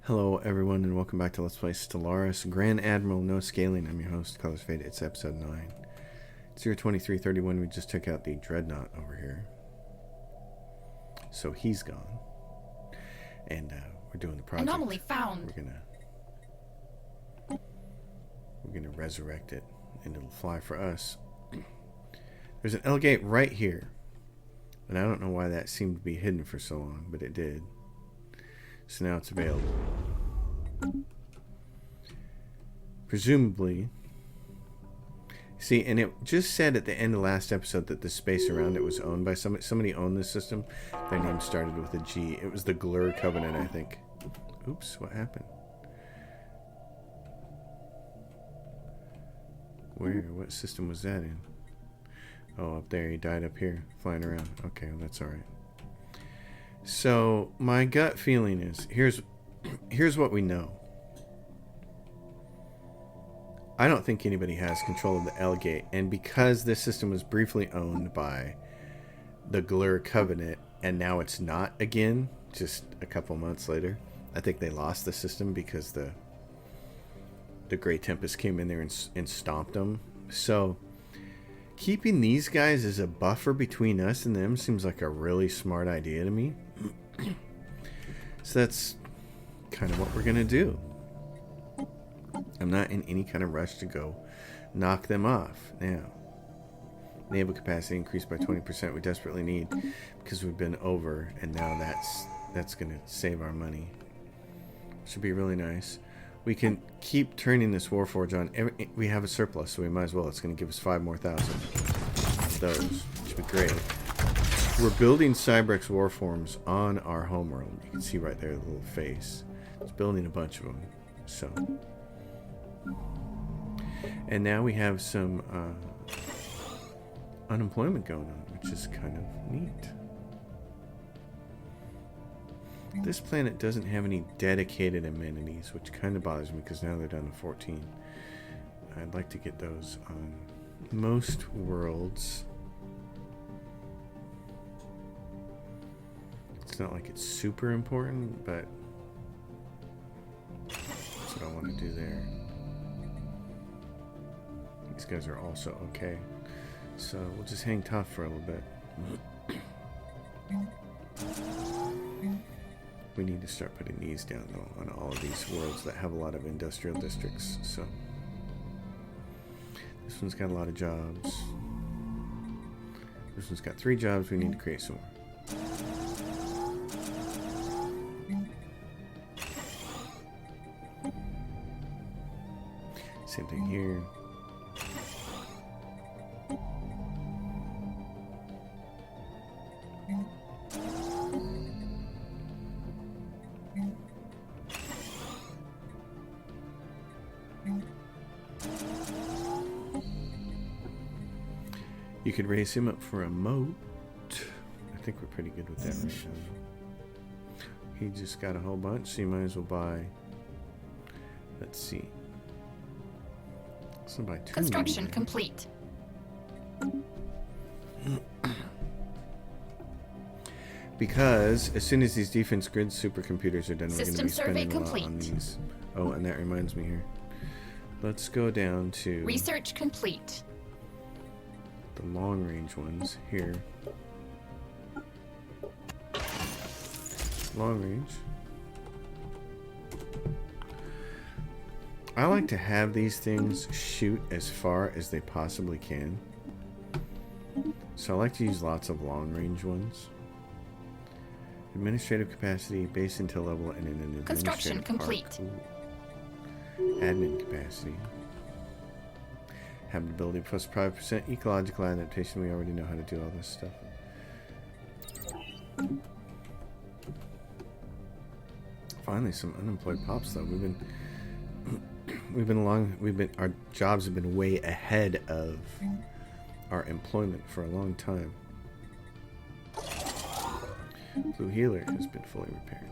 Hello everyone and welcome back to Let's Play Stellaris Grand Admiral No Scaling. I'm your host, Colors Fade. It's episode 9. It's 02331. We just took out the Dreadnought over here. So he's gone. And we're doing the project. Anomaly found. We're gonna resurrect it and it'll fly for us. There's an L gate right here. And I don't know why that seemed to be hidden for so long, but it did. So now it's available. Presumably. See, and it just said at the end of last episode that the space around it was owned by somebody. Somebody owned this system. Their name started with a G. It was the Glur Covenant, I think. Oops, what happened? Where? What system was that in? Oh, up there. He died up here, flying around. Okay, well, that's alright. So my gut feeling is here's what we know. I don't think anybody has control of the L gate, and because this system was briefly owned by the Glur Covenant and now it's not again, just a couple months later, I think they lost the system because the Grey Tempest came in there and stomped them. So keeping these guys as a buffer between us and them seems like a really smart idea to me. So that's kind of what we're going to do. I'm not in any kind of rush to go knock them off. Now, naval capacity increased by 20%. We desperately need because we've been over, and now that's going to save our money. Should be really nice. We can keep turning this Warforge on. We have a surplus, so we might as well. It's going to give us 5,000 more of those. Should be great. We're building Cybrex Warforms on our homeworld. You can see right there the little face. It's building a bunch of them. So, and now we have some unemployment going on, which is kind of neat. This planet doesn't have any dedicated amenities, which kind of bothers me because now they're down to 14. I'd like to get those on most worlds. It's not like it's super important, but that's what I want to do there. These guys are also okay. So we'll just hang tough for a little bit. We need to start putting these down, though, on all of these worlds that have a lot of industrial districts. So this one's got a lot of jobs. This one's got 3 jobs. We need to create some more. Same thing here. You could raise him up for a moat. I think we're pretty good with that right now. He just got a whole bunch, so you might as well buy. Let's see. So buy 2. Construction complete. Because as soon as these defense grid supercomputers are done, we're going to be spending a lot on these. Oh, and that reminds me here. Let's go down to Research complete. the long range ones here. Long range. I like to have these things shoot as far as they possibly can. So I like to use lots of long range ones. Administrative capacity, base intel level, and an Construction administrative complete. Ooh. Admin capacity. Habitability plus 5%. Ecological adaptation. We already know how to do all this stuff. Finally, some unemployed pops though. Our jobs have been way ahead of our employment for a long time. Blue Healer has been fully repaired.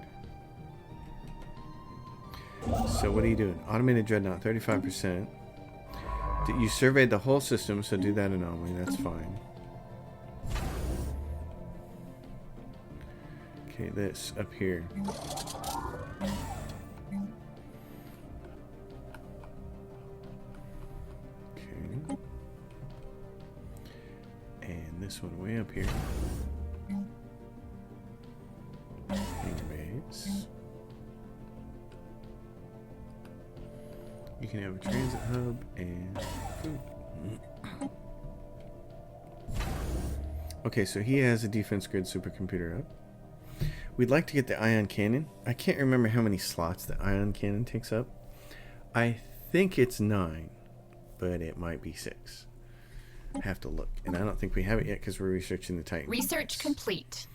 So what are you doing? Automated Dreadnought, 35%. You surveyed the whole system, so do that anomaly. That's fine. Okay, this up here. this one way up here. Hangar base. You can have a transit hub and food. Okay, so he has a defense grid supercomputer up. We'd like to get the ion cannon. I can't remember how many slots the ion cannon takes up. I think it's 9, but it might be 6. I have to look, and I don't think we have it yet because we're researching the Titan. Research complete.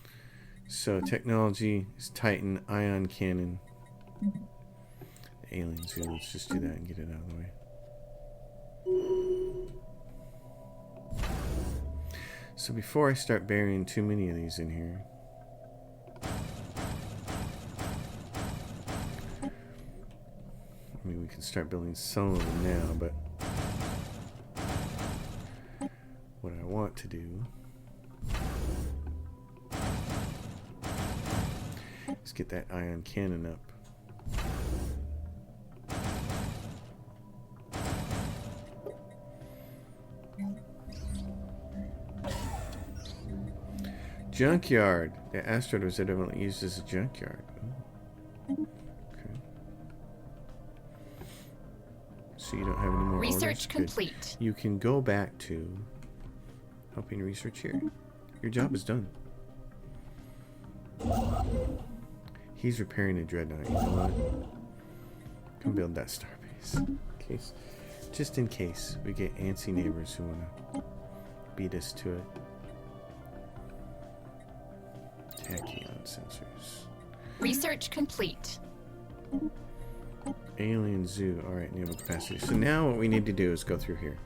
So technology is Titan, ion cannon, aliens. Here, let's just do that and get it out of the way. So before I start burying too many of these in here, I mean, we can start building some of them now, but what I want to do is get that ion cannon up. Junkyard. The asteroid was evidently used as a junkyard. Ooh. Okay. So you don't have any more Research orders? complete. Good. You can go back to helping research here. Your job is done. He's repairing a Dreadnought. You know what? Come build that starbase. Just in case we get antsy neighbors who want to beat us to it. Tachyon sensors. Research complete. Alien zoo. Alright, naval capacity. So now what we need to do is go through here.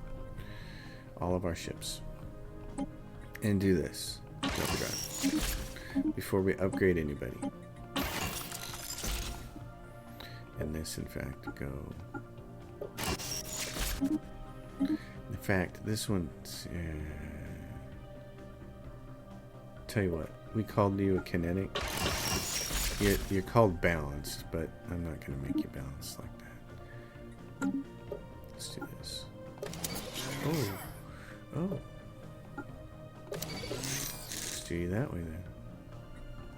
All of our ships. And do this. Jump drive. Before we upgrade anybody. And this, in fact, go. In fact, this one's... tell you what. We called you a kinetic. You're called balanced, but I'm not going to make you balanced like that. Let's do this. Oh. Let's do you that way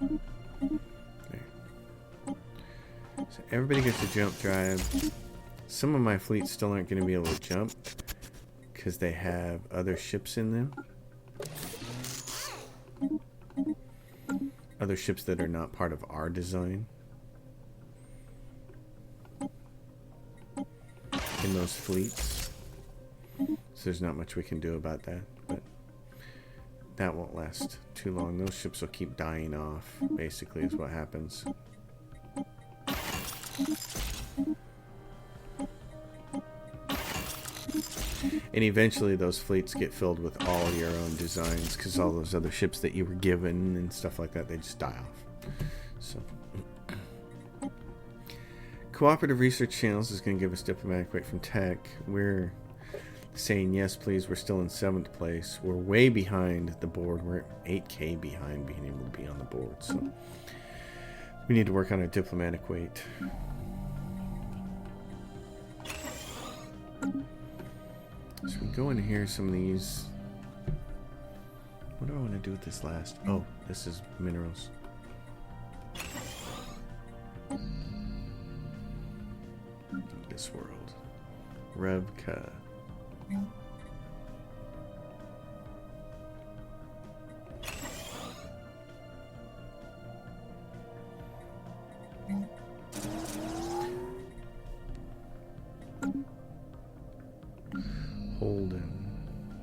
then. There. So everybody gets a jump drive. Some of my fleets still aren't going to be able to jump because they have other ships in them. Other ships that are not part of our design in those fleets. So there's not much we can do about that, but that won't last too long. Those ships will keep dying off, basically, is what happens. And eventually those fleets get filled with all your own designs because all those other ships that you were given and stuff like that, they just die off. So, Cooperative Research Channels is going to give us diplomatic weight from tech. We're saying yes, please. We're still in 7th place. We're way behind the board. We're 8K behind being able to be on the board. So, we need to work on our diplomatic weight. So we go in here, some of these. What do I want to do with this last? Oh, this is minerals. This world. Revka. Holden.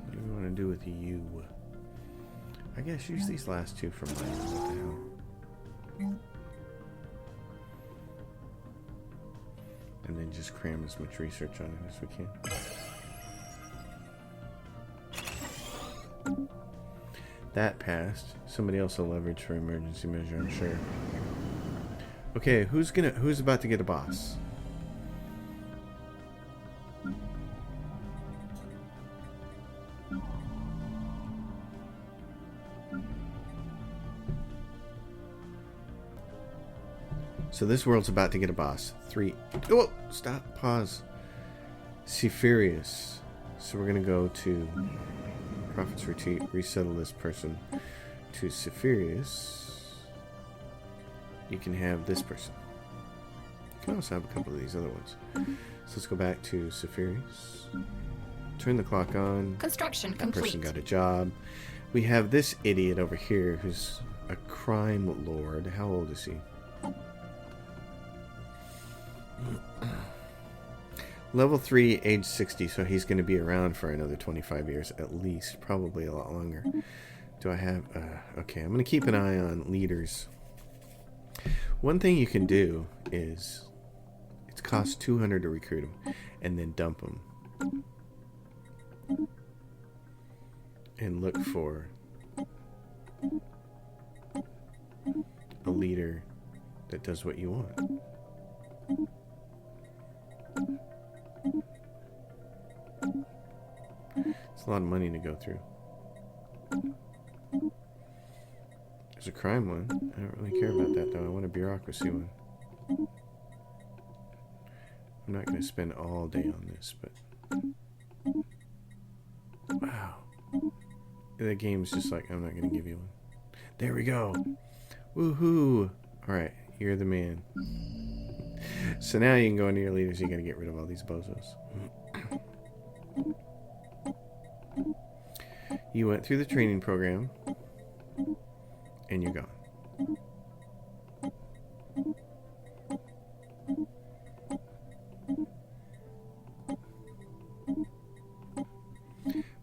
What do we want to do with you? I guess use these last two for mine. What the hell? And then just cram as much research on it as we can. That passed. Somebody else will leverage for emergency measure, I'm sure. Okay, who's about to get a boss? So this world's about to get a boss. 3. Oh, stop. Pause. Cephirius. So we're going to go to Prophets retreat. Resettle this person to Cephirius. You can have this person. You can also have a couple of these other ones. So let's go back to Cephirius. Turn the clock on. Construction That complete. person got a job. We have this idiot over here who's a crime lord. How old is he? Level 3, age 60, so he's going to be around for another 25 years at least, probably a lot longer. Do I have... okay, I'm going to keep an eye on leaders. One thing you can do is... It costs 200 to recruit them, and then dump them. And look for a leader that does what you want. It's a lot of money to go through. There's a crime one. I don't really care about that though. I want a bureaucracy one. I'm not going to spend all day on this, but... Wow. The game's just like, I'm not going to give you one. There we go. Woohoo. Alright, you're the man. So now you can go into your leaders. You got to get rid of all these bozos. You went through the training program, and you're gone.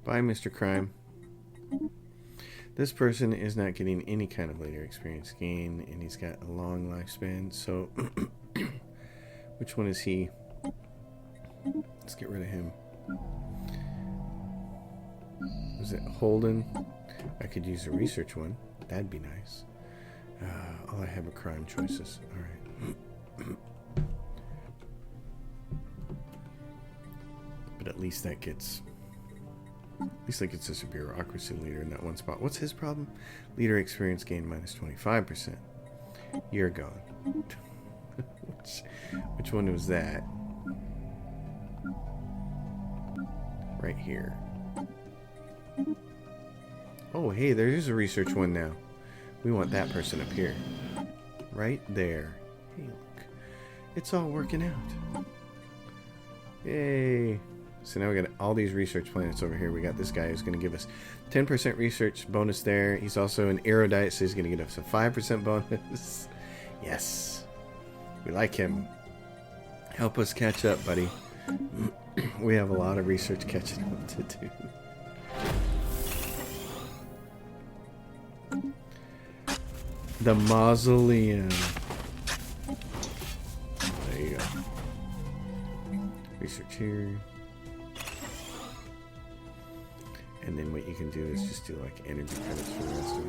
Bye, Mr. Crime. This person is not getting any kind of later experience gain, and he's got a long lifespan, so... Which one is he? Let's get rid of him. Was it Holden? I could use a research one. That'd be nice. All I have are crime choices. Alright. But at least that gets... At least that gets us a bureaucracy leader in that one spot. What's his problem? Leader experience gain minus 25%. You're gone. Which one was that? Right here. Oh, hey, there's a research one now. We want that person up here. Right there. Hey, look. It's all working out. Yay. So now we got all these research planets over here. We got this guy who's going to give us 10% research bonus there. He's also an erudite, so he's going to get us a 5% bonus. Yes. We like him. Help us catch up, buddy. We have a lot of research catching up to do. The mausoleum. There you go. Research here. And then what you can do is just do like energy credits for the rest of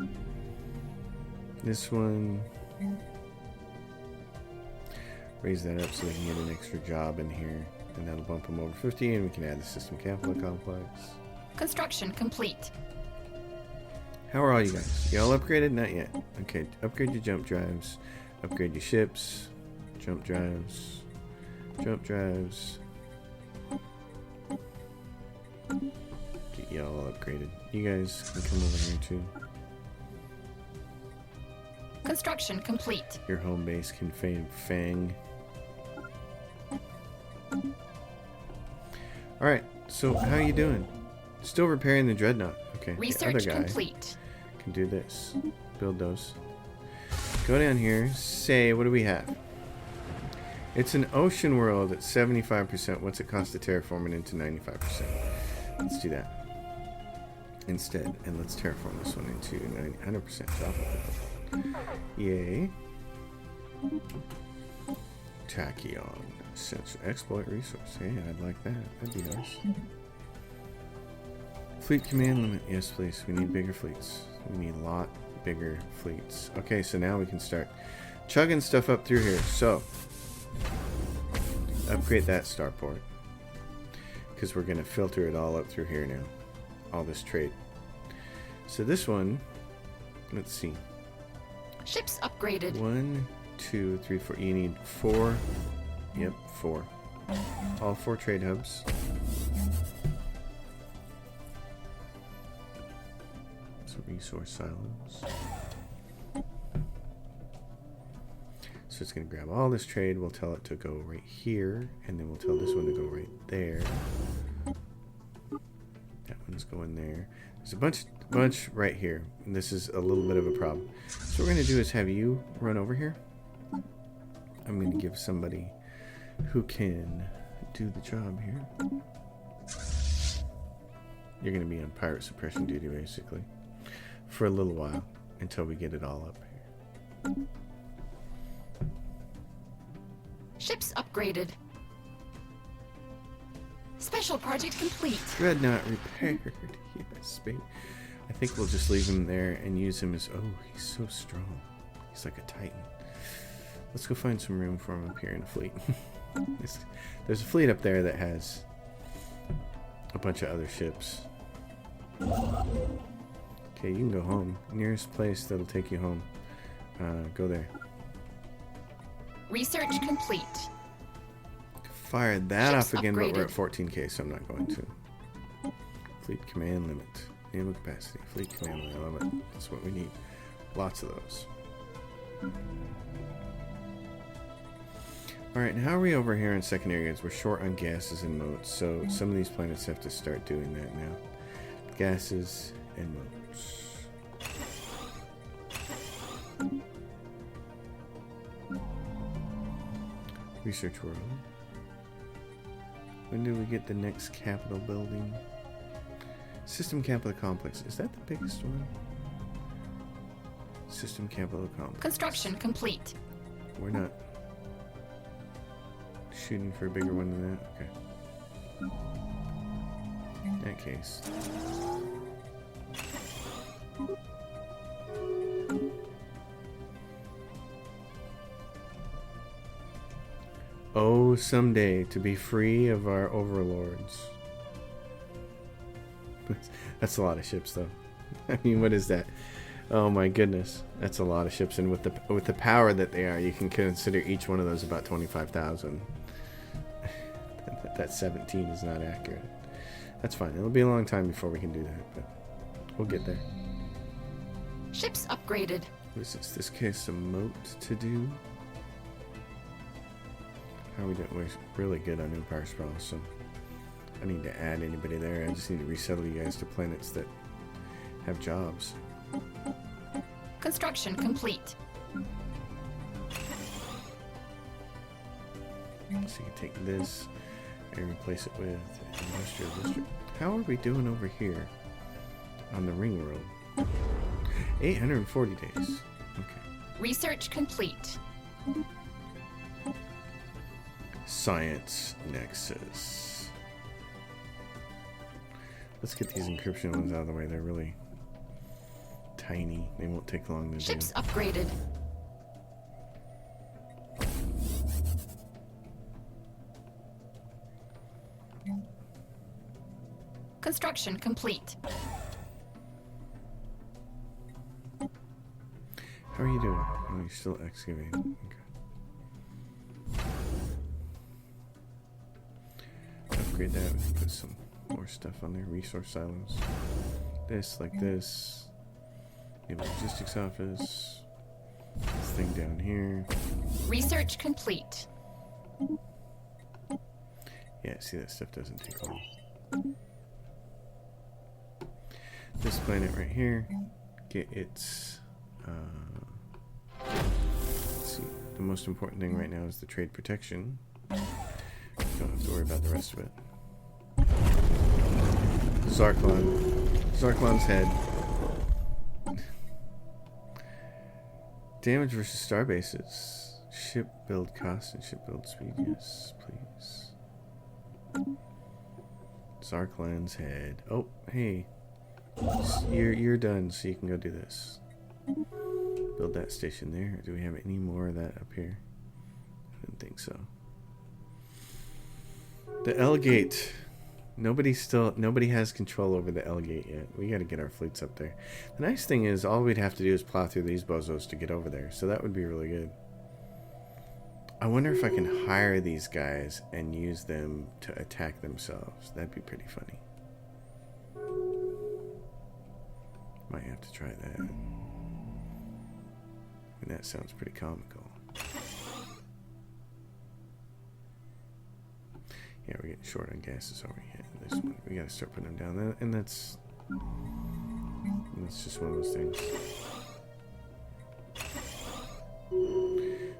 it. This one. Raise that up so we can get an extra job in here. And that'll bump them over 50, and we can add the system capital complex. Construction complete. How are all you guys? You all upgraded? Not yet. Okay, upgrade your jump drives. Upgrade your ships. Jump drives. Jump drives. Get you all upgraded. You guys can come over here too. Construction complete. Your home base can fang. Alright, so how are you doing? Still repairing the Dreadnought. Okay, Research the other guy complete. can do this. Build those. Go down here. Say, what do we have? It's an ocean world at 75%. What's it cost to terraform it into 95%? Let's do that instead. And let's terraform this one into 100%. Drop it. Yay. Tachyon. Sensor exploit resource. Hey, I'd like that. That'd be nice. Fleet command limit. Yes, please. We need bigger fleets. We need a lot bigger fleets. Okay, so now we can start chugging stuff up through here. So, upgrade that starport. Because we're going to filter it all up through here now. All this trade. So this one, let's see. Ships upgraded. 1, 2, 3, 4. You need 4. Yep, 4. All 4 trade hubs. resource silos. So it's going to grab all this trade. We'll tell it to go right here, and then we'll tell this one to go right there. That one's going there. There's a bunch right here, and this is a little bit of a problem. So what we're going to do is have you run over here. I'm going to give somebody who can do the job here. You're going to be on pirate suppression duty, basically, for a little while, until we get it all up here. Ships upgraded. Special project complete. Dreadnought repaired. Yes, baby. I think we'll just leave him there and use him as... Oh, he's so strong. He's like a titan. Let's go find some room for him up here in the fleet. There's a fleet up there that has a bunch of other ships. Okay, you can go home. Nearest place that'll take you home. Go there. Research complete. Fired that Ships off again, but we're at upgraded. 14k, so I'm not going to. Fleet command limit. Naval capacity. Fleet command limit. I love it. That's what we need. Lots of those. Alright, now are we over here in secondary goods? We're short on gases and motes, so some of these planets have to start doing that now. Gases and motes. Research world. When do we get the next capital building? System capital complex. Is that the biggest one? System capital complex. Construction complete. We're not shooting for a bigger one than that? Okay. In that case. Oh, someday to be free of our overlords. That's a lot of ships, though. I mean, what is that? Oh my goodness, that's a lot of ships, and with the power that they are, you can consider each one of those about 25,000. That 17 is not accurate. That's fine. It'll be a long time before we can do that, but we'll get there. Ships upgraded. What is this case a moat to do? How are we doing? We're really good on Empire Sprawl, so I need to add anybody there. I just need to resettle you guys to planets that have jobs. Construction complete. So you can take this and replace it with industrial district. How are we doing over here on the ring world? 840 days. Okay. Research complete. Science Nexus. Let's get these encryption ones out of the way. They're really tiny. They won't take long to Ships do. upgraded. Construction complete. How are you doing? Oh, you're still excavating. Okay. Upgrade that. We can put some more stuff on there. Resource silos. This, like this. Naval logistics office. This thing down here. Research complete. Yeah, see, that stuff doesn't take long. This planet right here, get its, let's see, the most important thing right now is the trade protection. Don't have to worry about the rest of it. Zarklon's head. Damage versus star bases. Ship build cost and ship build speed, yes, please. Zarklon's head. Oh, hey. You're done, so you can go do this. Build that station there. Do we have any more of that up here? I didn't think so. The L gate. Nobody has control over the L gate yet. We got to get our fleets up there. The nice thing is, all we'd have to do is plow through these bozos to get over there. So that would be really good. I wonder if I can hire these guys and use them to attack themselves. That'd be pretty funny. Might have to try that. And that sounds pretty comical. Yeah, we're getting short on gases over here. This one, we gotta start putting them down. And that's just one of those things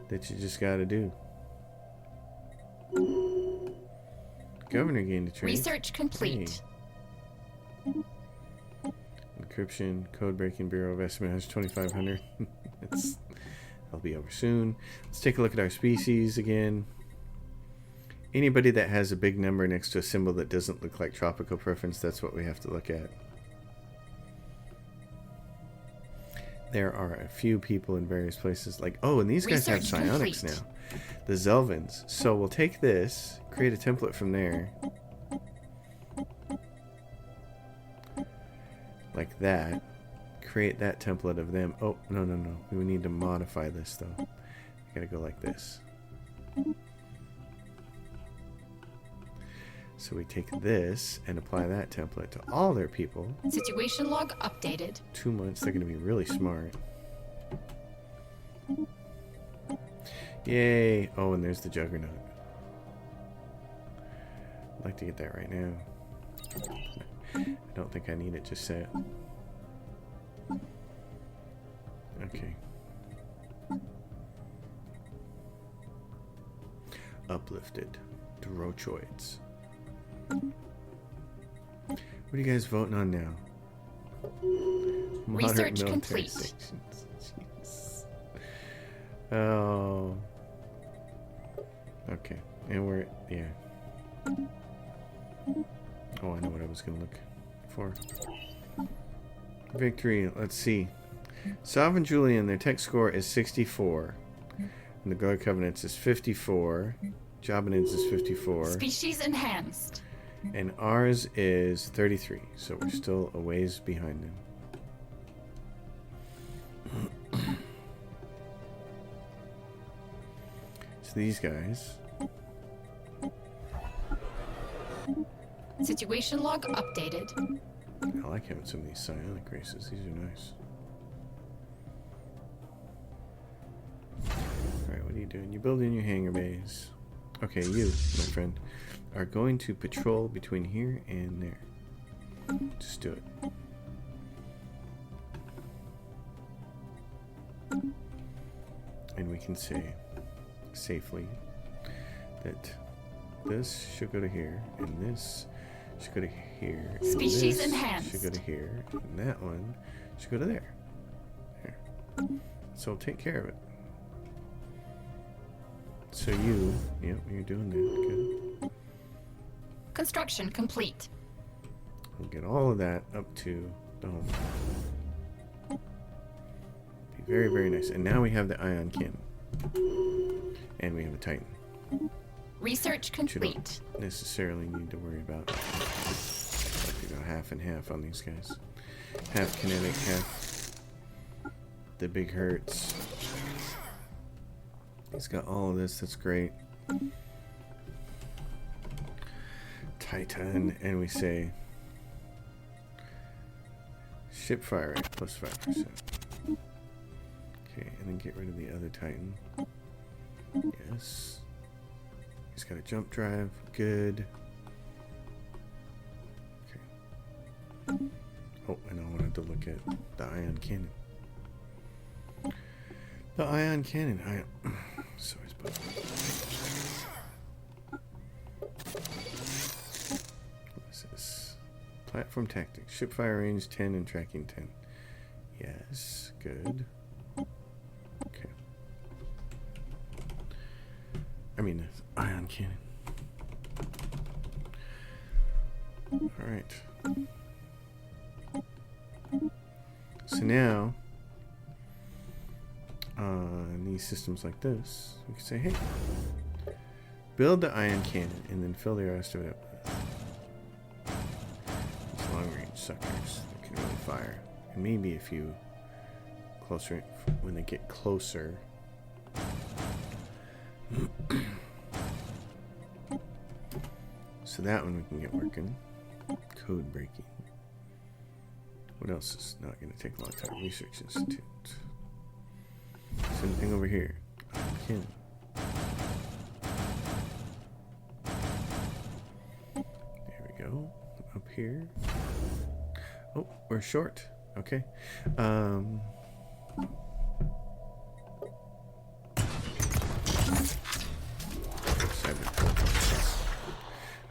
that you just gotta do. Governor gained a trait. Research complete. Hey. Encryption, code breaking, Bureau of Espionage 2500. That'll be over soon. Let's take a look at our species again. Anybody that has a big number next to a symbol that doesn't look like tropical preference, that's what we have to look at. There are a few people in various places like, oh, and these guys have psionics now. The Zelvins. So we'll take this, create a template from there. Like that. Create that template of them. Oh, no. We need to modify this though. Gotta go like this. So we take this and apply that template to all their people. Situation log updated. 2 months, they're going to be really smart. Yay! Oh, and there's the Juggernaut. I'd like to get that right now. I don't think I need it just set. Okay. Uplifted. Drochoids. What are you guys voting on now? Research complete. Stations. Jeez. Oh. Okay. And we're, yeah. Oh, I know what I was going to look for. Victory. Let's see. Sovereign Julian, their tech score is 64. And the Guard Covenants is 54. Jobanids is 54. Species enhanced. And ours is 33, so we're still a ways behind them. So these guys. Situation log updated. I like having some of these psionic races. These are nice. Alright, what are you doing? You're building your hangar bays. Okay, you, my friend, are going to patrol between here and there. Just do it. And we can say safely that this should go to here, and this should go to here, and Species this enhanced. should go to here, and that one should go to there. There. So take care of it. So you, yep, you're doing that. Good. Construction complete. We'll get all of that up to the home. Be very, very nice. And now we have the ion cannon. And we have a Titan. Research Which you complete. don't necessarily need to worry about. Like to go half and half on these guys. Half kinetic, half the big hurts. He's got all of this. That's great. Titan, and we say ship fire rate plus 5%. Okay, and then get rid of the other Titan. Yes. He's got a jump drive. Good. Okay. Oh, and I wanted to look at the ion cannon. The ion cannon. Sorry, what is this? Platform tactics. Ship fire range 10 and tracking 10. Yes, good. Okay. I mean, ion cannon. Alright. So now, in these systems like this, we can say, hey, build the ion cannon and then fill the rest of it up with these long range suckers that can really fire. And maybe a few closer when they get closer. So that one we can get working. Code breaking. What else is not going to take a long time? Research Institute. Is anything over here? Kim. There we go. Up here. Oh, we're short. Okay.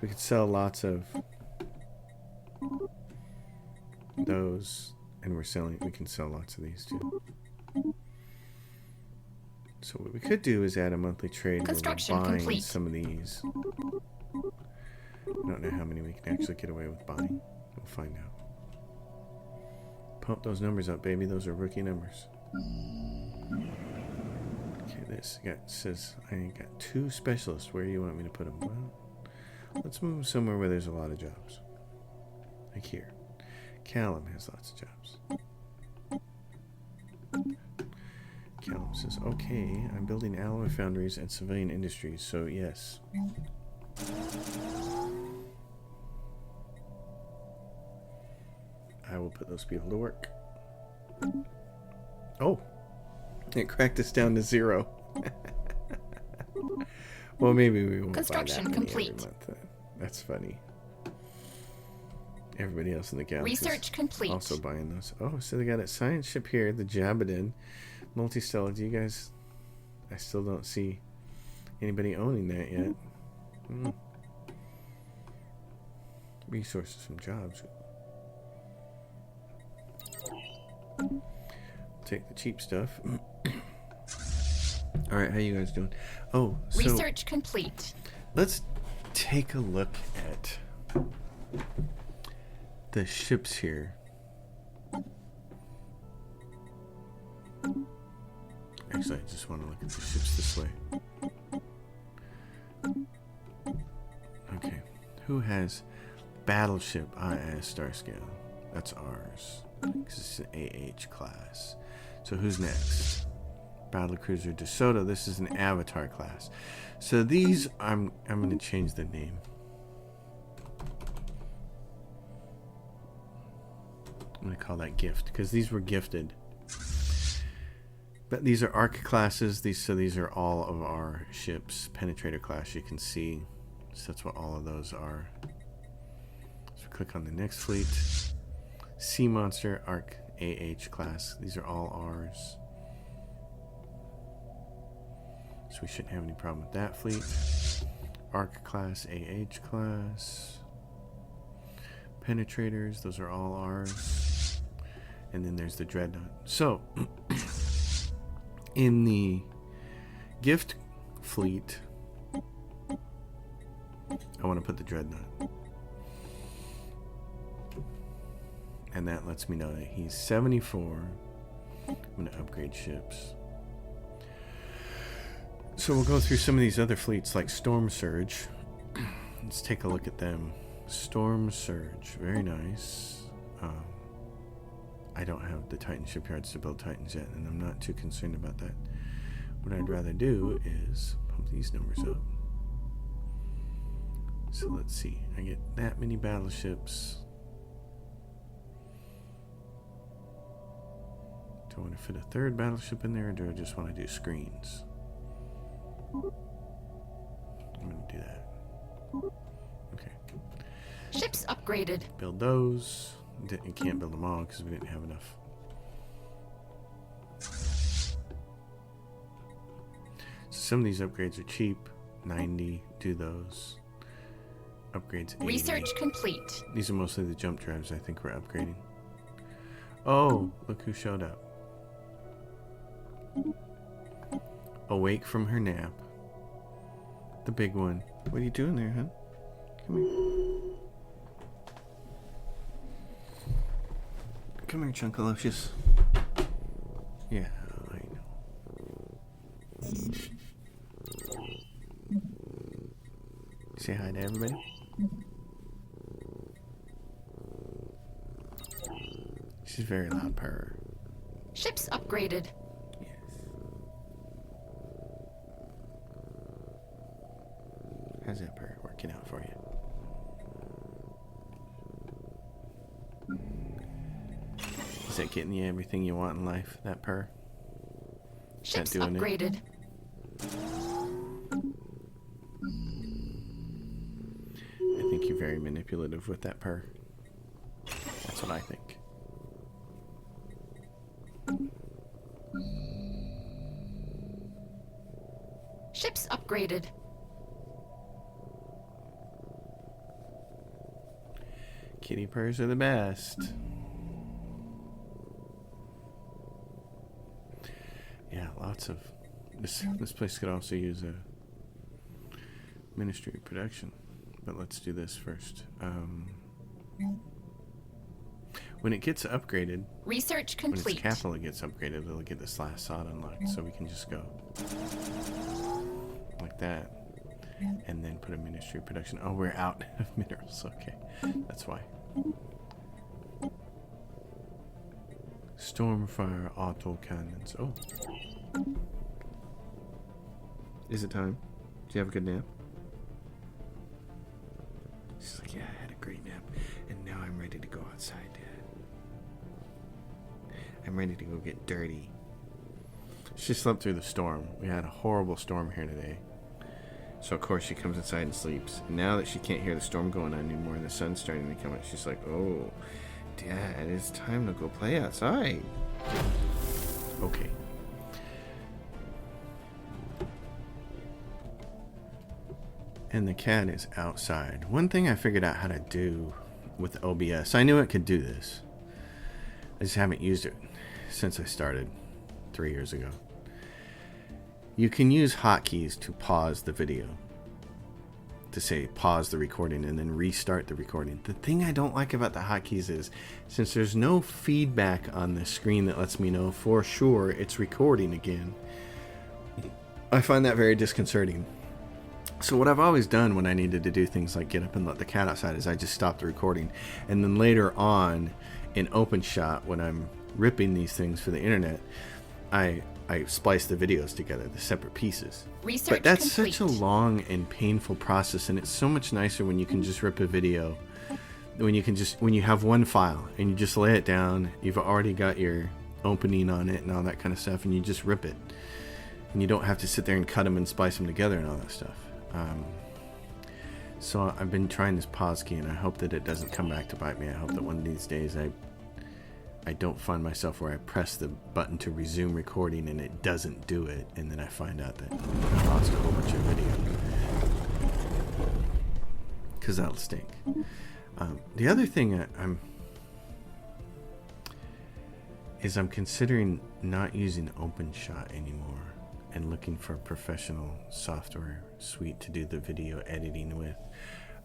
We could sell lots of those, and we can sell lots of these too. So what we could do is add a monthly trade where we're buying some of these. I don't know how many we can actually get away with buying. We'll find out. Pump those numbers up, baby. Those are rookie numbers. Okay, this says I got 2 specialists. Where do you want me to put them? Well, let's move somewhere where there's a lot of jobs. Like here. Callum has lots of jobs. Callum says, okay, I'm building alloy foundries and civilian industries, so yes. I will put those people to work. Oh, it cracked us down to 0. Well, maybe we won't Construction buy that many complete. every month. That's funny. Everybody else in the galaxy Research complete. also buying those. Oh, so they got a science ship here, the Jabadin, Multistellar. Do you guys? I still don't see anybody owning that yet. Resources from jobs. Take the cheap stuff. All right, how you guys doing? Oh, so Research complete. let's take a look at the ships here. Actually, I just want to look at the ships this way. Okay, who has battleship IS Starscale? That's ours. Because it's an AH class. So who's next? Battlecruiser DeSoto. This is an Avatar class. So these, I'm going to change the name. I'm going to call that gift because these were gifted. But these are ARC classes. These are all of our ships. Penetrator class, you can see. So that's what all of those are. So click on the next fleet. Sea Monster, ARC AH class. These are all ours. So we shouldn't have any problem with that fleet. ARC class, AH class. Penetrators, those are all ours. And then there's the Dreadnought. So, in the gift fleet, I want to put the Dreadnought. And that lets me know that he's 74. I'm going to upgrade ships. So we'll go through some of these other fleets like Storm Surge. Let's take a look at them. Storm Surge, very nice. I don't have the Titan shipyards to build Titans yet, and I'm not too concerned about that. What I'd rather do is pump these numbers up. So let's see. I get that many battleships. Do I want to fit a third battleship in there, or do I just want to do screens? I'm going to do that. Okay. Ships upgraded. Build those. You can't build them all because we didn't have enough. So some of these upgrades are cheap. 90. Do those. Upgrades 80. Research complete. These are mostly the jump drives I think we're upgrading. Oh, look who showed up. Awake from her nap. The big one. What are you doing there, hon? Come here. Come here, Chunkalicious. Yeah, I know. Say hi to everybody. She's very loud purr. Ships upgraded. How's that purr working out for you? Is that getting you everything you want in life, that purr? Ships doing it? upgraded. I think you're very manipulative with that purr. That's what I think. Ships upgraded. Kitty purrs are the best. Yeah, lots of... This place could also use a Ministry of Production. But let's do this first. When it gets upgraded... Research When complete. its capital gets upgraded, it'll get this last sod unlocked. So we can just go... like that. And then put a Ministry of Production. Oh, we're out of minerals. Okay. That's why. Stormfire auto cannons. Oh. Is it time? Do you have a good nap? She's like, yeah, I had a great nap. And now I'm ready to go outside, Dad. I'm ready to go get dirty. She slept through the storm. We had a horrible storm here today. So, of course, she comes inside and sleeps. And now that she can't hear the storm going on anymore and the sun's starting to come out, she's like, oh, Dad, it's time to go play outside. Okay. And the cat is outside. One thing I figured out how to do with OBS, I knew it could do this. I just haven't used it since I started 3 years ago. You can use hotkeys to pause the video. To say pause the recording and then restart the recording. The thing I don't like about the hotkeys is since there's no feedback on the screen that lets me know for sure it's recording again, I find that very disconcerting. So what I've always done when I needed to do things like get up and let the cat outside is I just stop the recording. And then later on in OpenShot, when I'm ripping these things for the internet, I splice the videos together, the separate pieces. Research but that's complete. such a long and painful process, and it's so much nicer when you can just rip a video, when you have one file and you just lay it down, you've already got your opening on it and all that kind of stuff, and you just rip it. And you don't have to sit there and cut them and splice them together and all that stuff. So I've been trying this pause key, and I hope that it doesn't come back to bite me. I hope that one of these days I don't find myself where I press the button to resume recording and it doesn't do it, and then I find out that I lost a whole bunch of video. Because that'll stink. The other thing I'm considering not using OpenShot anymore and looking for a professional software suite to do the video editing with.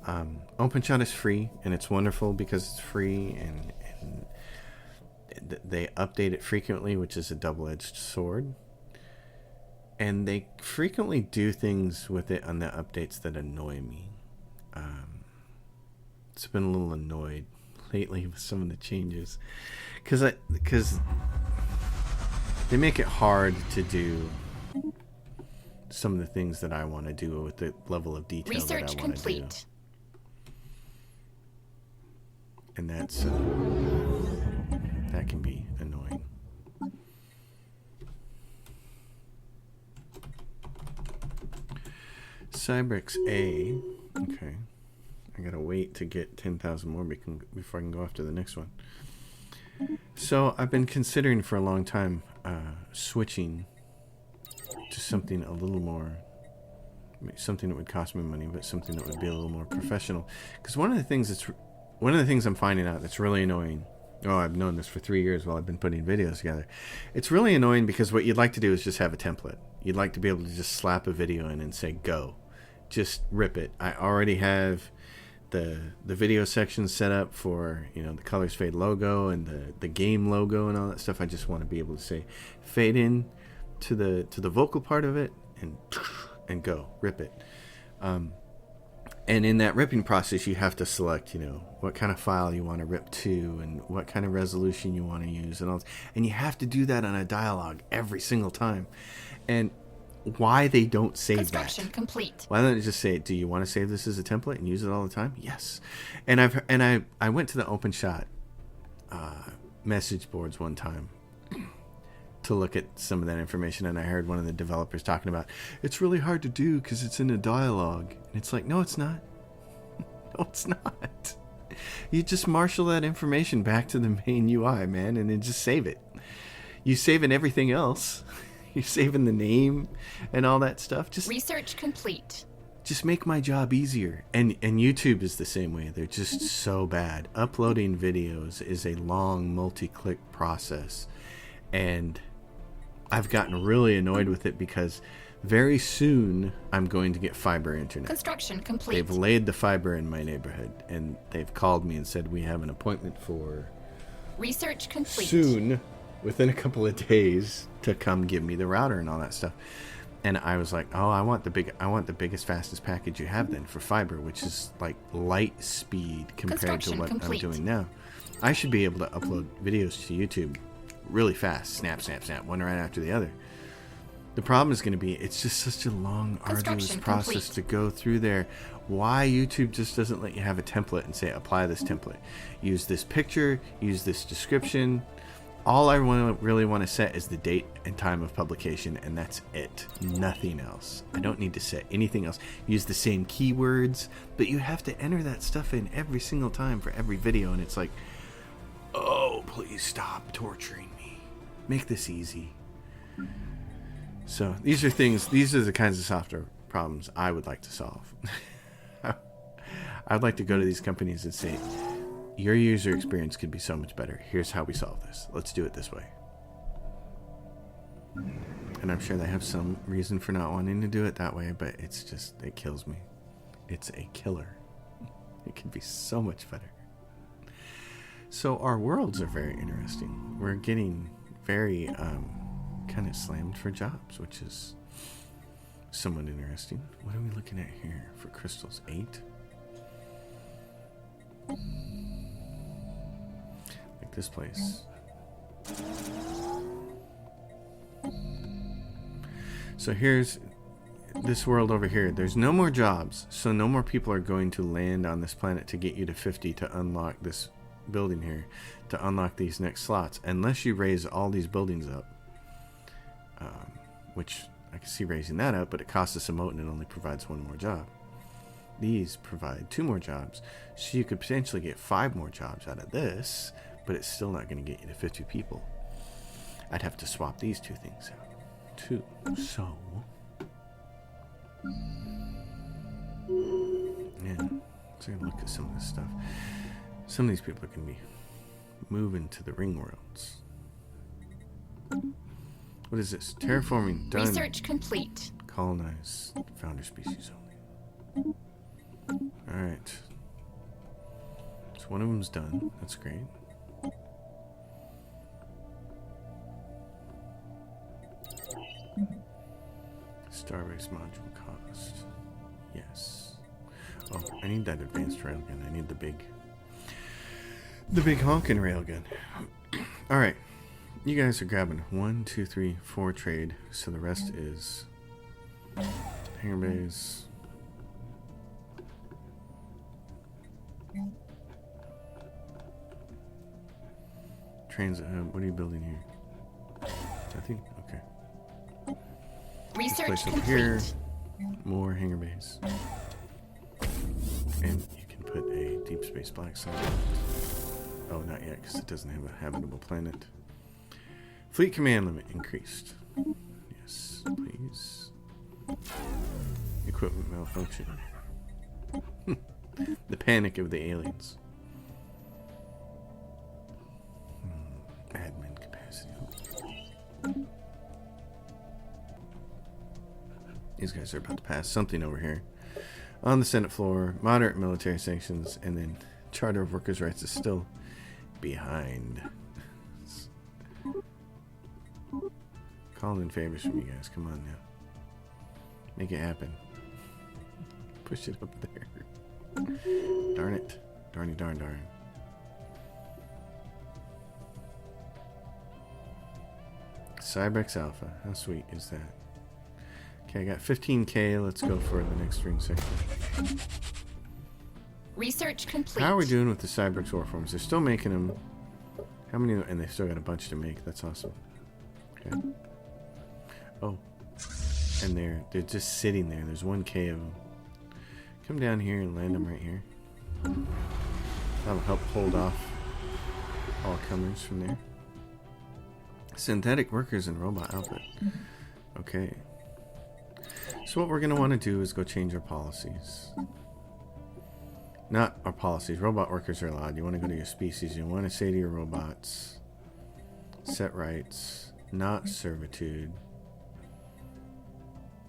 OpenShot is free, and it's wonderful because it's free, and they update it frequently, which is a double-edged sword. And they frequently do things with it on the updates that annoy me. It's been a little annoyed lately with some of the changes, because they make it hard to do some of the things that I want to do with the level of detail Research that I want to do. complete. And that's that can be annoying. Cybrix A. Okay. I gotta wait to get 10,000 more before I can go after the next one. So I've been considering for a long time switching to something a little more, something that would cost me money, but something that would be a little more professional. Because one of the things I'm finding out that's really annoying. Oh, I've known this for 3 years while I've been putting videos together. It's really annoying because what you'd like to do is just have a template. You'd like to be able to just slap a video in and say go, just rip it. I already have the video section set up for, you know, the Colors Fade logo and the game logo and all that stuff. I just want to be able to say fade in to the vocal part of it and go rip it. And in that ripping process, you have to select, you know, what kind of file you want to rip to and what kind of resolution you want to use and all. And you have to do that on a dialogue every single time. And why they don't save Construction that? complete. Why don't they just say, do you want to save this as a template and use it all the time? Yes. And I went to the OpenShot message boards one time to look at some of that information, and I heard one of the developers talking about it's really hard to do because it's in a dialogue. And it's like, no, it's not. No, it's not. You just marshal that information back to the main UI, man, and then just save it. You saving everything else. You're saving the name and all that stuff. Just Research complete. Just make my job easier. And YouTube is the same way. They're just so bad. Uploading videos is a long multi-click process. And I've gotten really annoyed with it because very soon I'm going to get fiber internet. Construction complete. They've laid the fiber in my neighborhood, and they've called me and said we have an appointment for Research complete. soon, within a couple of days, to come give me the router and all that stuff. And I was like, oh, I want the biggest, fastest package you have then for fiber, which is like light speed compared to what complete. I'm doing now. I should be able to upload videos to YouTube really fast, snap, snap, snap, one right after the other. The problem is going to be it's just such a long, arduous process to go through there. Why YouTube just doesn't let you have a template and say, apply this template. Use this picture, use this description. All I really want to set is the date and time of publication, and that's it. Nothing else. I don't need to set anything else. Use the same keywords, but you have to enter that stuff in every single time for every video, and it's like, oh, please stop torturing me. Make this easy. So these are the kinds of software problems I would like to solve. I'd like to go to these companies and say, your user experience could be so much better. Here's how we solve this. Let's do it this way. And I'm sure they have some reason for not wanting to do it that way, but it's just, it kills me. It's a killer. It could be so much better. So our worlds are very interesting. We're getting very kind of slammed for jobs, which is somewhat interesting. What are we looking at here for crystals? 8? Like this place. So here's this world over here. There's no more jobs, so no more people are going to land on this planet to get you to 50 to unlock this building here, to unlock these next slots, unless you raise all these buildings up, which I can see raising that up, but it costs us a mote and it only provides 1 more job. These provide 2 more jobs, so you could potentially get 5 more jobs out of this, but it's still not going to get you to 50 people. I'd have to swap these 2 things out too. So yeah, let's take a look at some of this stuff. Some of these people are going to be moving to the ring worlds. What is this? Terraforming done. Research complete. Colonize founder species only. Alright. So one of them's done. That's great. Starbase module cost. Yes. Oh, I need that advanced railgun. I need the big honking railgun. Alright. You guys are grabbing 1, 2, 3, 4 trade. So the rest is hangar bays. Transit hub. What are you building here? Nothing? Okay. Research This place over complete. here. More hangar bays. And you can put a deep space black site. Oh, not yet, because it doesn't have a habitable planet. Fleet command limit increased. Yes, please. Equipment malfunction. The panic of the aliens. Admin capacity. These guys are about to pass something over here. On the Senate floor, moderate military sanctions, and then Charter of Workers' Rights is still behind. Calling in favors from you guys. Come on now. Make it happen. Push it up there. Darn it. Darny darn darn. Cybex Alpha. How sweet is that? Okay, I got 15k. Let's go for the next ring sector. Research complete. How are we doing with the Cybex Warforms? They're still making them. How many? And they still got a bunch to make. That's awesome. Okay. Oh. And they're just sitting there. There's 1K of them. Come down here and land them right here. That'll help hold off all comers from there. Synthetic workers and robot output. Okay. So what we're going to want to do is go change our policies. Not our policies. Robot workers are allowed. You want to go to your species. You want to say to your robots, set rights, not servitude.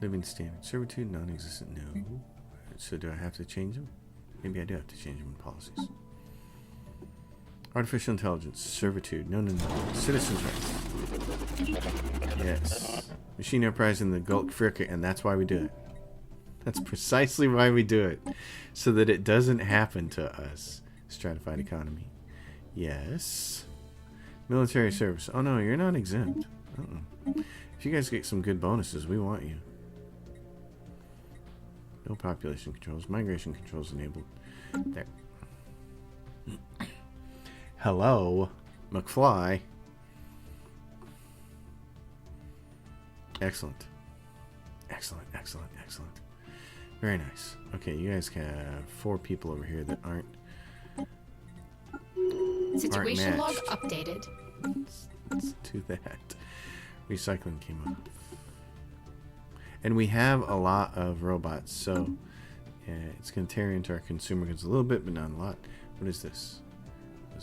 Living standard. Servitude, non-existent, no. So do I have to change them? Maybe I do have to change them in policies. Artificial intelligence, servitude, no. Citizens' rights. Yes. Machine enterprise in the Gulf Fricka, and that's why we do it. That's precisely why we do it. So that it doesn't happen to us. Stratified economy. Yes. Military service. Oh no, you're not exempt. If you guys get some good bonuses, we want you. No population controls. Migration controls enabled. There. Hello, McFly. Excellent. Excellent, excellent, excellent. Very nice. Okay, you guys can have 4 people over here that aren't Situation log matched. updated. Let's do that. Recycling came up. And we have a lot of robots, so it's going to tear into our consumer goods a little bit, but not a lot. What is this?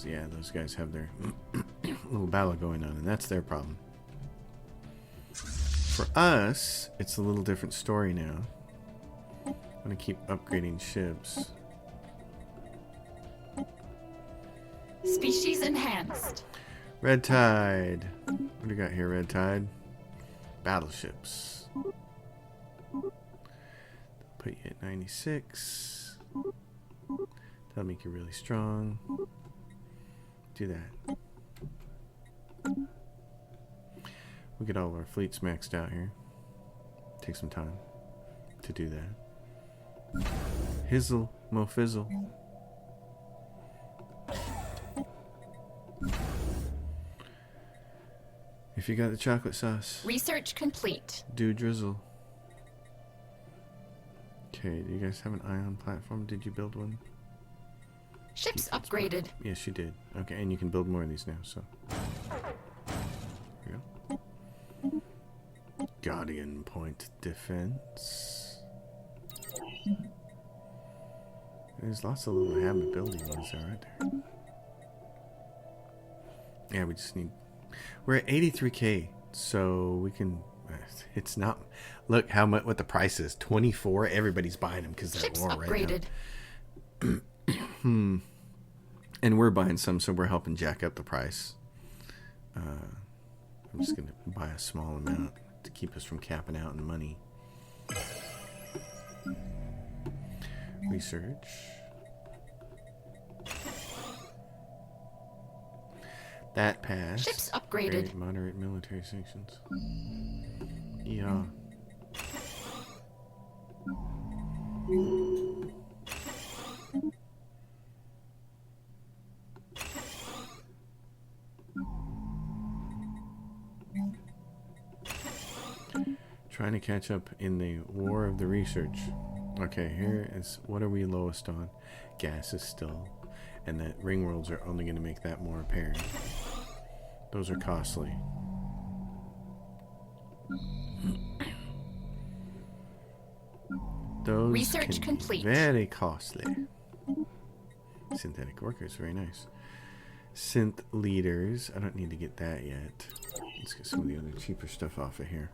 Yeah, those guys have their little battle going on, and that's their problem. For us, it's a little different story now. I'm going to keep upgrading ships. Species enhanced. Red Tide. What do we got here, Red Tide? Battleships. Put you at 96. That'll make you really strong. Do that. We'll get all of our fleets maxed out here. Take some time to do that. Hizzle, mo fizzle. If you got the chocolate sauce, Research complete. do drizzle. Okay, do you guys have an ion platform? Did you build one? Ships upgraded. Yes, you did. Okay, and you can build more of these now, so. Here we go. Guardian point defense. There's lots of little habit building ones there, right there. Yeah, we just need... We're at 83K, so we can... It's not... Look how much... What the price is. 24. Everybody's buying them because they're Ships war upgraded. right now. And we're buying some, so we're helping jack up the price. I'm just going to buy a small amount to keep us from capping out in money. Research. That passed. Ships upgraded. Very moderate military sanctions. Yeah. Trying to catch up in the war of the research. Okay, here is what are we lowest on? Gas is still, and that ring worlds are only going to make that more apparent. Those are costly. Those Research can complete. be very costly. Synthetic workers, very nice. Synth leaders, I don't need to get that yet. Let's get some of the other cheaper stuff off of here.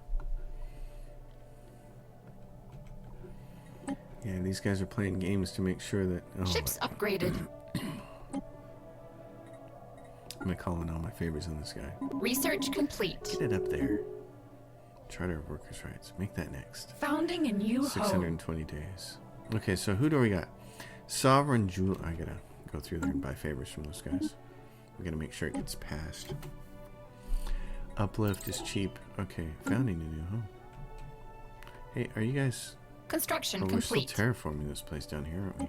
Yeah, these guys are playing games to make sure that... Oh, Ships upgraded. I'm going to call in all my favors on this guy. Research complete. Get it up there. Charter of Workers' Rights. Make that next. Founding a new home. 620 days. Okay, so who do we got? Sovereign Jewel. I gotta go through there and buy favors from those guys. We gotta make sure it gets passed. Uplift is cheap. Okay, founding a new home. Hey, are you guys... Construction Oh, complete. we're still terraforming this place down here, aren't we?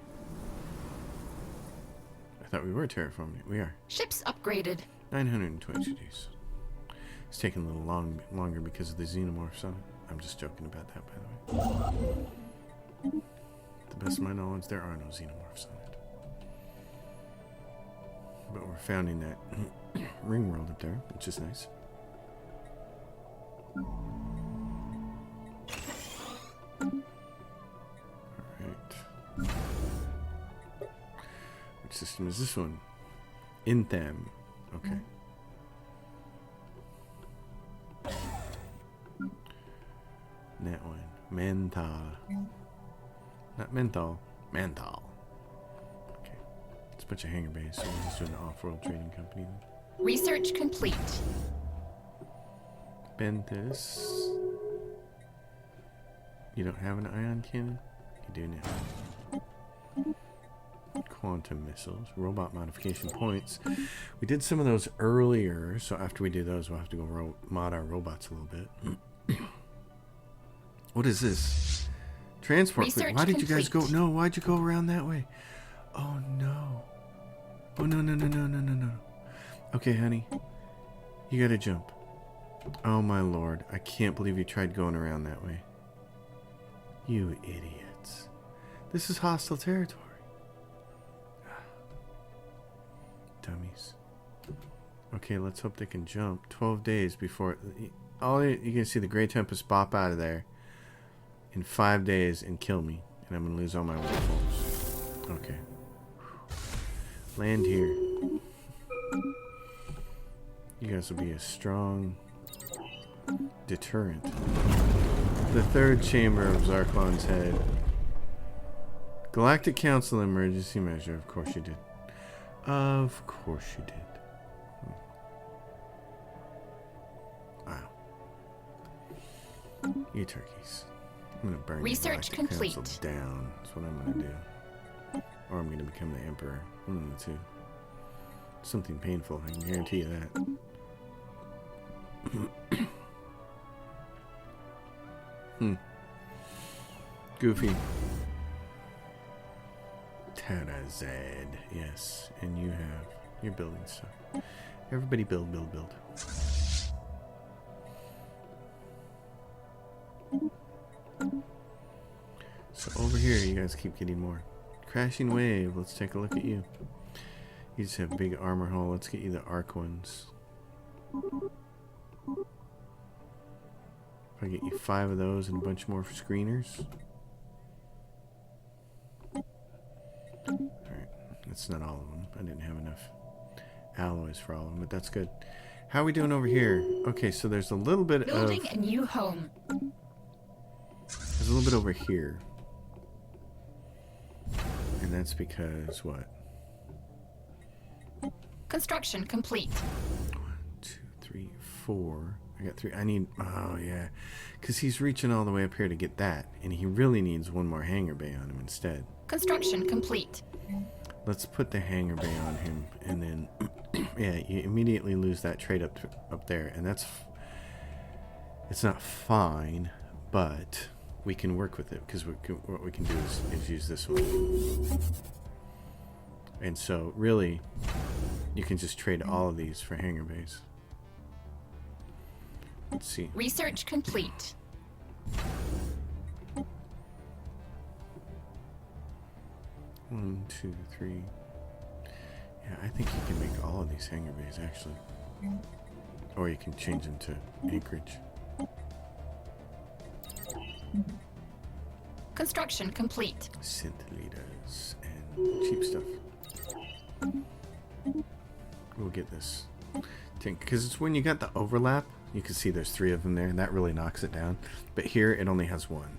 I thought we were terraforming it. We are. Ships upgraded. 922 days. It's taking a little longer because of the xenomorphs on it. I'm just joking about that, by the way. To the best of my knowledge, there are no xenomorphs on it. But we're founding that ring world up there, which is nice. Alright. Which system is this one? Intham. Okay. That one. Menthol. Not menthol. Menthol. Okay. It's a bunch of hangar bays, so we're just doing an off-world trading company then. Research complete. Benthus. You don't have an ion cannon? You do now. Quantum missiles. Robot modification points. We did some of those earlier, so after we do those, we'll have to go mod our robots a little bit. What is this? Transport fleet. Why did you guys go? No, why'd you go around that way? Oh no. Oh no, no, no, no, no, no, no. Okay, honey. You gotta jump. Oh my lord. I can't believe you tried going around that way. You idiots. This is hostile territory. Dummies. Okay, let's hope they can jump. 12 days before... you can see the Grey Tempest bop out of there in 5 days and kill me. And I'm going to lose all my wolves. Okay. Land here. You guys will be a strong deterrent. The third chamber of Zarklon's head. Galactic Council emergency measure. Of course you did. Of course you did. Wow. You turkeys. I'm gonna burn Research the Galactic complete. Council down. That's what I'm gonna do. Or I'm gonna become the Emperor. One of the two. Something painful, I can guarantee you that. Goofy. Tarazed. Yes. And you're building stuff. Everybody build, build, build. So over here, you guys keep getting more. Crashing wave. Let's take a look at you. You just have big armor hull. Let's get you the arc ones. If I get you 5 of those and a bunch more for screeners. Alright, that's not all of them. I didn't have enough alloys for all of them, but that's good. How are we doing over here? Okay, so there's a little bit Building a new home. There's a little bit over here. And that's because what? Construction complete. 1, 2, 3, 4. I got 3. I need... Oh, yeah. Because he's reaching all the way up here to get that. And he really needs one more hangar bay on him instead. Construction complete. Let's put the hangar bay on him. And then... yeah, you immediately lose that trade up there. And that's... It's not fine, but we can work with it. Because what we can do is use this one. And so, really, you can just trade all of these for hangar bays. Let's see. Research complete. One, two, three. Yeah, I think you can make all of these hangar bays, actually. Or you can change them to anchorage. Construction complete. Synth leaders and cheap stuff. We'll get this. Because it's when you got the overlap, you can see there's 3 of them there, and that really knocks it down. But here, it only has 1.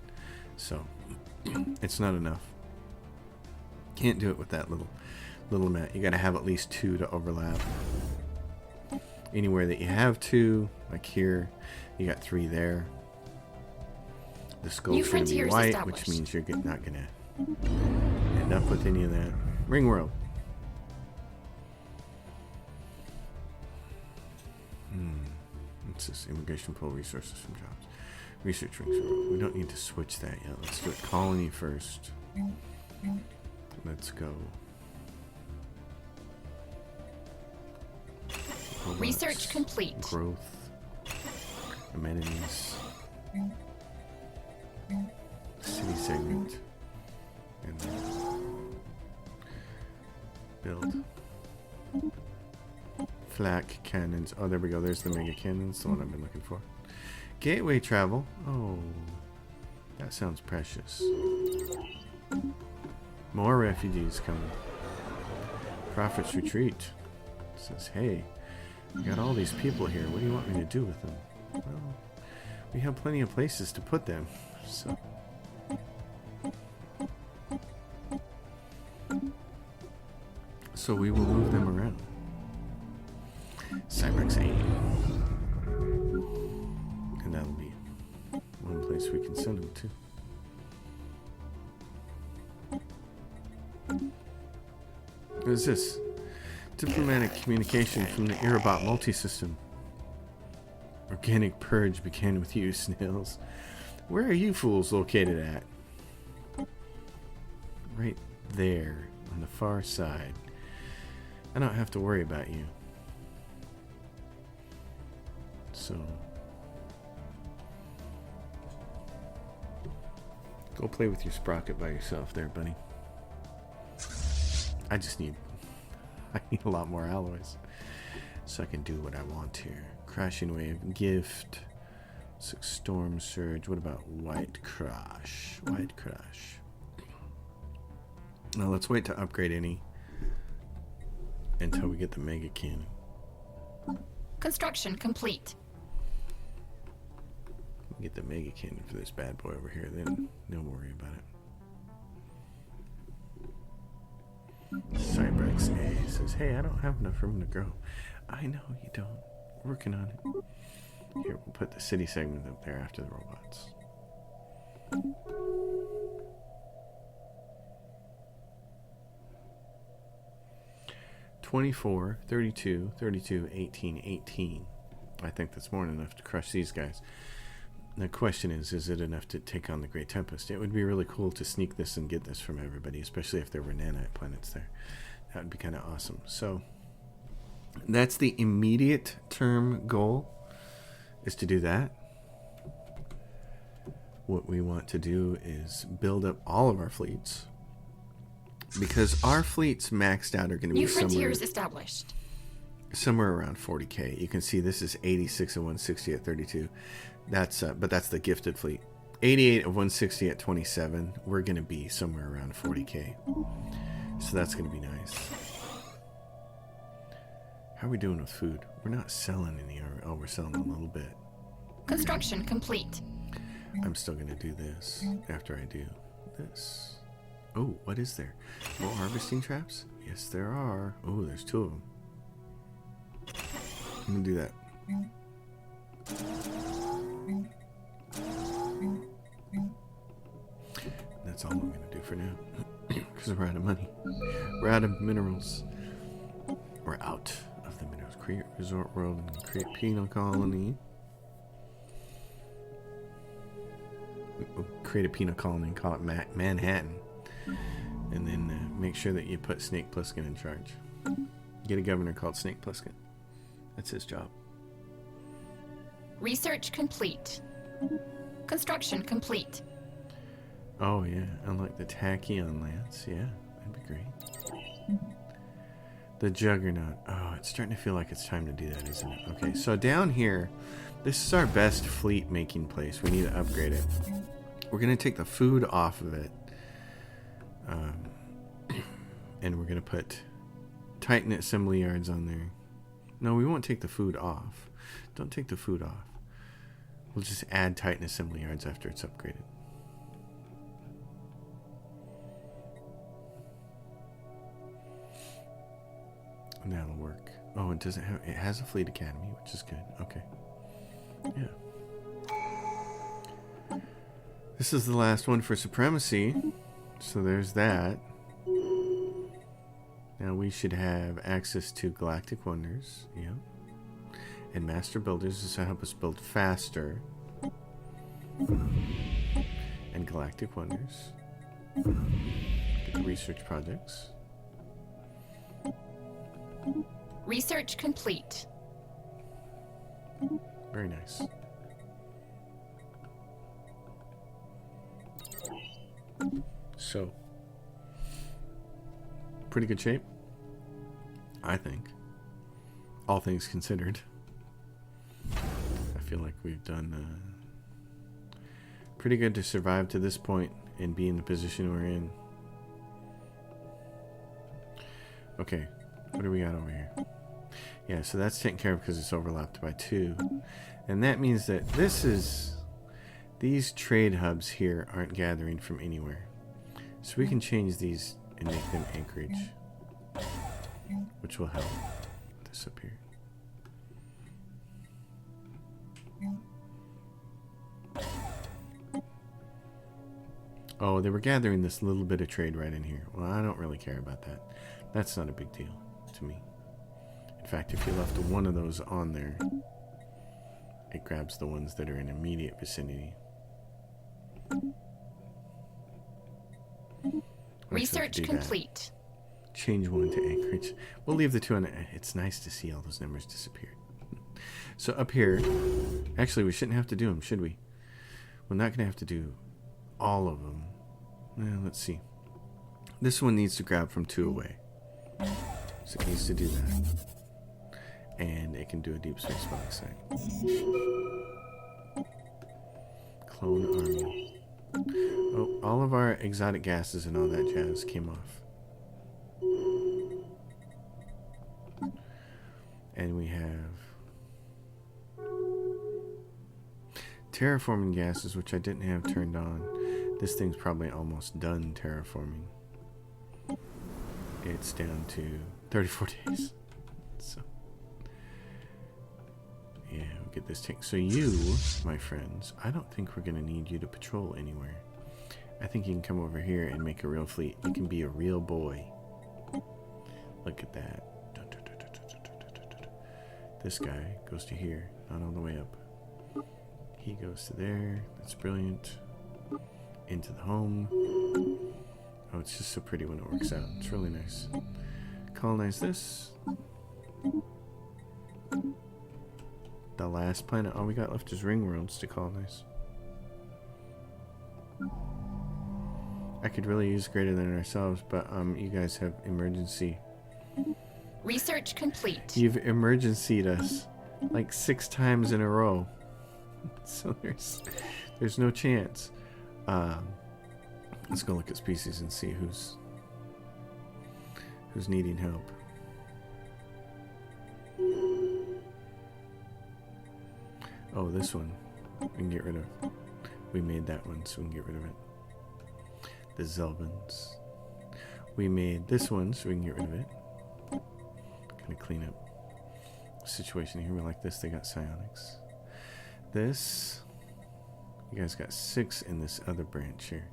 So, it's not enough. Can't do it with that little amount. You got to have at least 2 to overlap. Anywhere that you have 2, like here, you got 3 there. The skull's going to be white, which means you're not going to end up with any of that. Ring world. What's this? Immigration pull resources from jobs. Research rings. We don't need to switch that yet. Let's do it. Colony first. Let's go. Robots, Research complete. growth, amenities, city segment, and build. Flak cannons. Oh, there we go. There's the mega cannons, the one I've been looking for. Gateway travel. Oh, that sounds precious. More refugees coming. Prophets retreat. Says, hey, we got all these people here. What do you want me to do with them? Well, we have plenty of places to put them. So we will move them around. Cyberx 8. And that'll be one place we can send them to. What is this? Diplomatic communication from the Irabot multi-system. Organic purge began with you, snails. Where are you fools located at? Right there, on the far side. I don't have to worry about you. So, go play with your sprocket by yourself there, buddy. I need a lot more alloys so I can do what I want here. Crashing wave, gift, storm surge. What about white crash? White crash. Now let's wait to upgrade any until we get the mega cannon. Construction complete. Get the mega cannon for this bad boy over here, then don't worry about it. Cyberx A says, hey, I don't have enough room to grow. I know you don't. Working on it. Here, we'll put the city segment up there after the robots. $24, $32, $32, $18, $18. I think that's more than enough to crush these guys. The question is it enough to take on the Great Tempest? It would be really cool to sneak this and get this from everybody, especially if there were nanite planets there. That would be kind of awesome. So that's the immediate term goal, is to do that. What we want to do is build up all of our fleets, because our fleets maxed out are going to be New frontiers established. Somewhere around 40k. You can see this is 86 of 160 at 32. That's but that's the gifted fleet. 88 of 160 at 27. We're going to be somewhere around 40k. So that's going to be nice. How are we doing with food? We're not selling any. Oh, we're selling a little bit. Construction complete. I'm still going to do this after I do this. Oh, what is there? More harvesting traps? Yes, there are. Oh, there's 2 of them. I'm going to do that. That's all I'm going to do for now. Because we're out of money. We're out of minerals. We're out of the minerals. Create resort world and create penal colony. We'll create a penal colony and call it Manhattan. And then make sure that you put Snake Plissken in charge. Get a governor called Snake Plissken. That's his job. Research complete. Construction complete. Oh yeah, unlike the Tachyon Lance. Yeah, that'd be great. The Juggernaut. Oh, it's starting to feel like it's time to do that, isn't it? Okay, so down here, this is our best fleet making place. We need to upgrade it. We're going to take the food off of it. And we're going to put Titan assembly yards on there. No, we won't take the food off. Don't take the food off. We'll just add Titan assembly yards after it's upgraded. And that'll work. Oh, it doesn't have. It has a fleet academy, which is good. Okay. Yeah. This is the last one for supremacy. So there's that. Now we should have access to Galactic Wonders. Yeah. And Master Builders is to help us build faster. And Galactic Wonders. Get the research projects. Research complete. Very nice. So, pretty good shape, I think. All things considered. I feel like we've done pretty good to survive to this point and be in the position we're in. Okay, what do we got over here? Yeah, so that's taken care of because it's overlapped by 2. And that means that these trade hubs here aren't gathering from anywhere. So we can change these and make them anchorage, which will help this up here. Oh, they were gathering this little bit of trade right in here. Well, I don't really care about that. That's not a big deal to me. In fact, if you left one of those on there, it grabs the ones that are in immediate vicinity. Research complete. Change one to anchorage. We'll leave the 2 on. It's nice to see all those numbers disappear. So up here, actually we shouldn't have to do them, should we? We're not going to have to do all of them. Well, let's see. This one needs to grab from 2 away. So it needs to do that. And it can do a deep space box site. Clone army. Oh, all of our exotic gases and all that jazz came off. And we have terraforming gases, which I didn't have turned on. This thing's probably almost done terraforming. It's down to 34 days. So, yeah, we'll get this taken. So you, my friends, I don't think we're going to need you to patrol anywhere. I think you can come over here and make a real fleet. You can be a real boy. Look at that. This guy goes to here, not all the way up. He goes to there. That's brilliant. Into the home. Oh, it's just so pretty when it works out. It's really nice. Colonize this. The last planet. All we got left is ring worlds to colonize. I could really use greater than ourselves, but you guys have emergency. Research complete. You've emergencied us like 6 times in a row. So there's no chance. Let's go look at species and see who's needing help. Oh, this one we can get rid of. We made that one, so we can get rid of it. The Zelvans. We made this one, so we can get rid of it. Kind of clean up the situation here. We like this. They got psionics. This, you guys got 6 in this other branch here.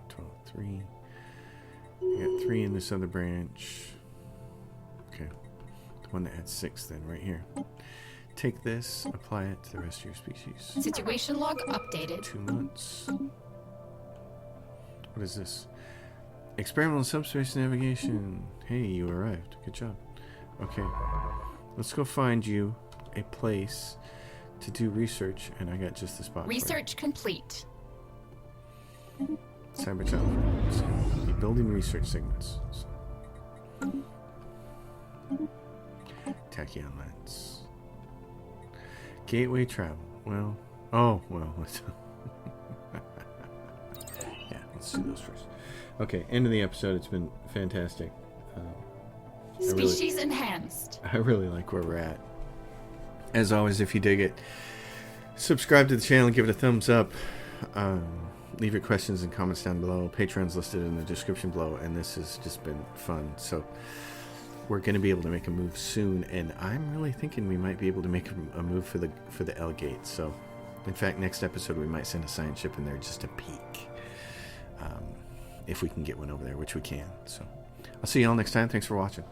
12, 3. You got 3 in this other branch. Okay. The one that had 6 then, right here. Take this, apply it to the rest of your species. Situation log updated. 2 months. What is this? Experimental subspace navigation. Hey, you arrived. Good job. Okay. Let's go find you a place to do research, and I got just the spot. Research complete. Cyber telephone. So we'll be building research segments. So. Tachyon lens. Gateway travel. Well, let's yeah, let's do those first. Okay, end of the episode. It's been fantastic. Species enhanced. I really like where we're at. As always, if you dig it, subscribe to the channel, give it a thumbs up. Leave your questions and comments down below. Patreon's listed in the description below, and this has just been fun. So we're going to be able to make a move soon, and I'm really thinking we might be able to make a move for the L gate. So, in fact, next episode we might send a science ship in there just to peek, if we can get one over there, which we can. So, I'll see you all next time. Thanks for watching.